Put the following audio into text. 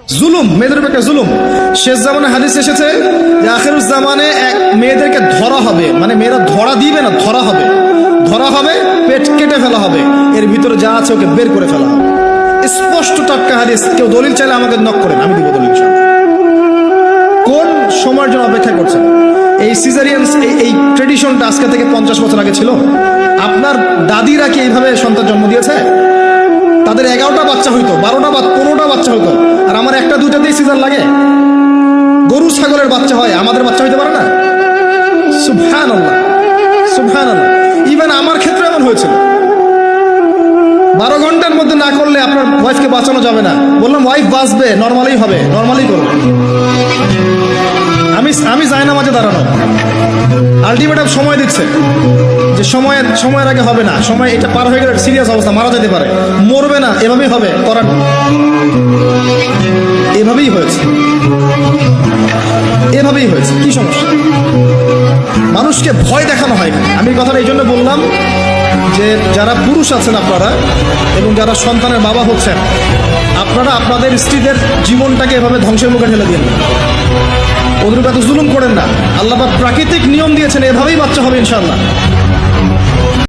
জুলুম, মেয়েদের উপর একটা জুলুম। শেষ জামানে হাদিস এসেছে যে আখিরুজ জামানে মেয়েদেরকে ধরা হবে, মানে মেয়েরা ধরা দিবে না, ধরা হবে, ধরা হবে, পেট কেটে ফেলা হবে, এর ভিতরে যা আছে ওকে বের করে ফেলা হবে। স্পষ্ট টাটকা হাদিস। কেউ দলিল চাইলে আমাকে নক করেন, আমি দিব দলিল। কোন সময়ের জন্য অপেক্ষা করছেন? এই সিজারিয়ান এই ট্রেডিশনটা আজকে থেকে 50 বছর আগে ছিল? আপনার দাদিরা কি এইভাবে সন্তান জন্ম দিয়েছে? তাদের 11টা বাচ্চা হইতো, 12টা 15টা বাচ্চা হইতো, আর আমার একটা দুইটাতেই সিজার লাগে। গরু ছাগলের বাচ্চা হয়, আমাদের বাচ্চা হইতে পারে না? সুবহানাল্লাহ, সুবহানাল্লাহ। ইভেন আমার ক্ষেত্রে এমন হয়েছিল। 12 ঘন্টার মধ্যে না করলে আপনার ওয়াইফকে বাঁচানো যাবে না। বললাম ওয়াইফ বাঁচবে, নর্মালি হবে, নর্মালি করবে। আমি যাই না মাঝে দাঁড়ানো, আলটিমেটাম সময় দিচ্ছে যে সময়ের আগে হবে না, সময় এটা পার হয়ে গেলে সিরিয়াস অবস্থা, মারা যেতে পারে, মরবে না, এভাবেই হবে, করার এভাবেই হয়েছে, এভাবেই হয়েছে। কি সমস্যা? মানুষকে ভয় দেখানো হয় না। আমি কথাটা এই জন্য বললাম যে যারা পুরুষ আছেন আপনারা এবং যারা সন্তানের বাবা হচ্ছেন, আপনারা আপনাদের স্ত্রীদের জীবনটাকে এভাবে ধ্বংসের মুখে ঠেলে দিন না, ওদের উপর এত জুলুম করেন না। আল্লাহ পাক প্রাকৃতিক নিয়ম দিয়েছেন, এভাবেই বাচ্চা হবে ইনশাআল্লাহ।